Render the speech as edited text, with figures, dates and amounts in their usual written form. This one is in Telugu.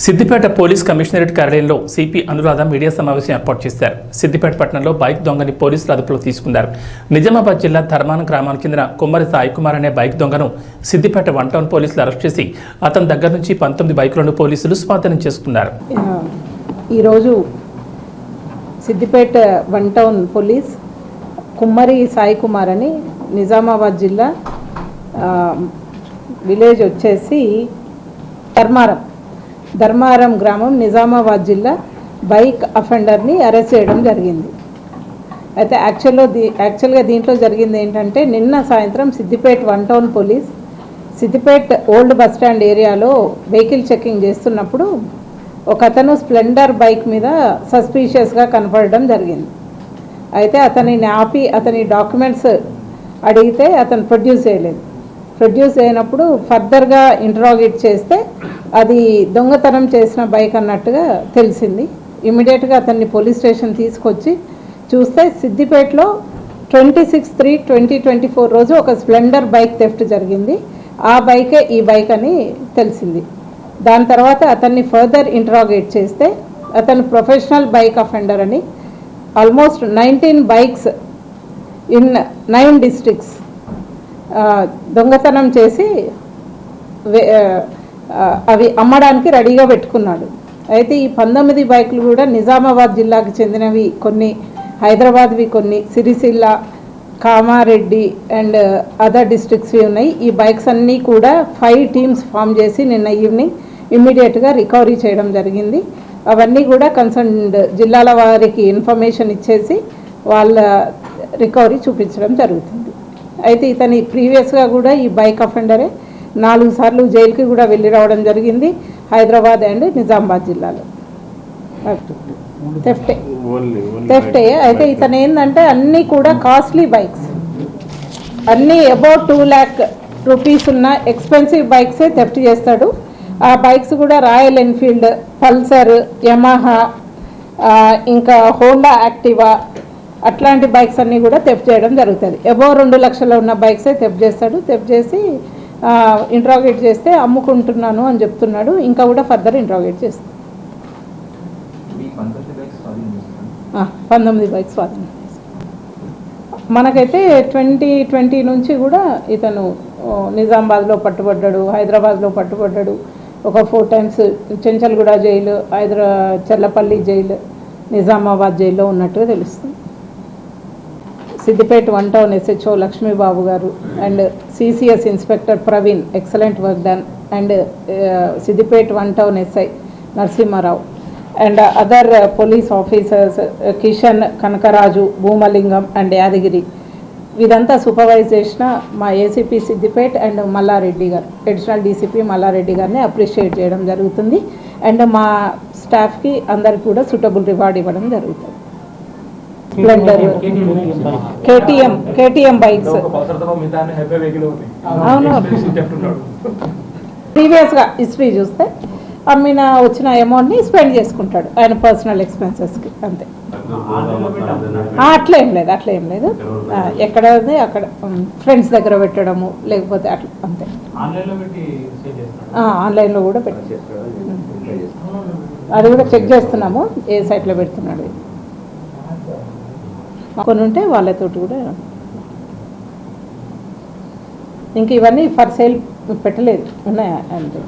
సిద్దిపేట పోలీస్ కమిషనరేట్ కార్యాలయంలో సిపి అనురాధ మీడియా సమావేశం ఏర్పాటు చేశారు. సిద్దిపేట పట్టణంలో బైక్ దొంగని పోలీసులు అదుపులో తీసుకున్నారు. నిజామాబాద్ జిల్లా ధర్మానం గ్రామానికి చెందిన కుమ్మరి సాయి కుమార్ అనే బైక్ దొంగను సిద్దిపేట వన్ టౌన్ పోలీసులు అరెస్ట్ చేసి అతని దగ్గర నుంచి 19 బైకులను పోలీసులు స్వాధీనం చేసుకున్నారు. ఈరోజు సిద్దిపేట వన్ టౌన్ పోలీస్ కుమ్మరి సాయి కుమార్ అని నిజామాబాద్ జిల్లా విలేజ్ వచ్చేసి ధర్మారం గ్రామం నిజామాబాద్ జిల్లా బైక్ అఫెండర్ని అరెస్ట్ చేయడం జరిగింది. అయితే యాక్చువల్గా దీంట్లో జరిగింది ఏంటంటే నిన్న సాయంత్రం Siddipet one town police Siddipet old bus stand ఏరియాలో వెహికల్ చెకింగ్ చేస్తున్నప్పుడు ఒక అతను స్ప్లెండర్ బైక్ మీద సస్పీషియస్గా కనపడడం జరిగింది. అయితే అతనిని ఆపి అతని డాక్యుమెంట్స్ అడిగితే అతను ప్రొడ్యూస్ చేయనప్పుడు ఫర్దర్గా ఇంటరాగేట్ చేస్తే అది దొంగతనం చేసిన బైక్ అన్నట్టుగా తెలిసింది. ఇమీడియట్గా అతన్ని పోలీస్ స్టేషన్ తీసుకొచ్చి చూస్తే సిద్దిపేటలో 26/3/2024 రోజు ఒక స్ప్లెండర్ బైక్ థెఫ్ట్ జరిగింది. ఆ బైకే ఈ బైక్ అని తెలిసింది. దాని తర్వాత అతన్ని ఫర్దర్ ఇంటరాగేట్ చేస్తే అతను ప్రొఫెషనల్ బైక్ అఫెండర్ అని ఆల్మోస్ట్ 19 బైక్స్ ఇన్ 9 డిస్ట్రిక్ట్స్ దొంగతనం చేసి అవి అమ్మడానికి రెడీగా పెట్టుకున్నాడు. అయితే ఈ 19 బైకులు కూడా నిజామాబాద్ జిల్లాకు చెందినవి, కొన్ని హైదరాబాద్వి, కొన్ని సిరిసిల్ల, కామారెడ్డి అండ్ అదర్ డిస్ట్రిక్ట్స్వి ఉన్నాయి. ఈ బైక్స్ అన్నీ కూడా 5 టీమ్స్ ఫామ్ చేసి నిన్న ఈవినింగ్ ఇమ్మీడియట్గా రికవరీ చేయడం జరిగింది. అవన్నీ కూడా కన్సర్న్డ్ జిల్లాల వారికి ఇన్ఫర్మేషన్ ఇచ్చేసి వాళ్ళ రికవరీ చూపించడం జరుగుతుంది. అయితే ఇతని ప్రీవియస్గా కూడా ఈ బైక్ అఫెండరే 4 సార్లు జైలుకి కూడా వెళ్ళి రావడం జరిగింది హైదరాబాద్ అండ్ నిజామాబాద్ జిల్లాలో. థెఫ్టే. అయితే ఇతను ఏంటంటే అన్నీ కూడా కాస్ట్లీ బైక్స్, అన్నీ అబౌట్ 2 lakh రూపీస్ ఉన్న ఎక్స్పెన్సివ్ బైక్సే థెఫ్ట్ చేస్తాడు. ఆ బైక్స్ కూడా రాయల్ ఎన్ఫీల్డ్, పల్సర్, యమహా, ఇంకా హోండా యాక్టివా అట్లాంటి బైక్స్ అన్నీ కూడా థెఫ్ట్ చేయడం జరుగుతుంది. అబౌవ్ 2 లక్షలు ఉన్న బైక్సే థెఫ్ట్ చేస్తాడు. థెఫ్ట్ చేసి ఇంట్రాగేట్ చేస్తే అమ్ముకుంటున్నాను అని చెప్తున్నాడు. ఇంకా కూడా ఫర్దర్ ఇంట్రాగేట్ చేస్తాడు. 19 బైక్స్ స్వాధీనం. మనకైతే 2020 నుంచి కూడా ఇతను నిజామాబాద్లో పట్టుబడ్డాడు, హైదరాబాద్లో పట్టుబడ్డాడు. ఒక 4 times Chanchalguda jail, Cherlapalli jail, Nizamabad జైల్లో ఉన్నట్టుగా తెలుస్తుంది. Siddipet one town SHO Lakshmibabu గారు and CCS inspector Praveen excellent work done and Siddipet one town SI Narasimharao and other police officers Kishan, Kanakaraju, Bhumalingam and Yadagiri ఇదంతా సూపర్వైజ్ చేసిన మా ACP సిద్దిపేట అండ్ మల్లారెడ్డి గారు, అడిషనల్ DCP మల్లారెడ్డి గారిని అప్రిషియేట్ చేయడం జరుగుతుంది. అండ్ మా స్టాఫ్కి అందరికి కూడా సూటబుల్ రివార్డ్ ఇవ్వడం జరుగుతుంది. Splendor, KTM bikes. అవును, ప్రీవియస్గా హిస్టరీ చూస్తే అమ్మిన వచ్చిన అమౌంట్ని స్పెండ్ చేసుకుంటాడు ఆయన పర్సనల్ ఎక్స్పెన్సెస్కి, అంతే. అట్లా ఏం లేదు. ఎక్కడ ఉంది అక్కడ ఫ్రెండ్స్ దగ్గర పెట్టడము, లేకపోతే అట్లా, అంతే. ఆన్లైన్లో కూడా పెట్టి అది కూడా చెక్ చేస్తున్నాము ఏ సైట్లో పెడుతున్నాడు. కొన్ని ఉంటే వాళ్ళతోటి కూడా ఇంక ఇవన్నీ ఫర్ సేల్ పెట్టలేదు, ఉన్నాయా అంతే.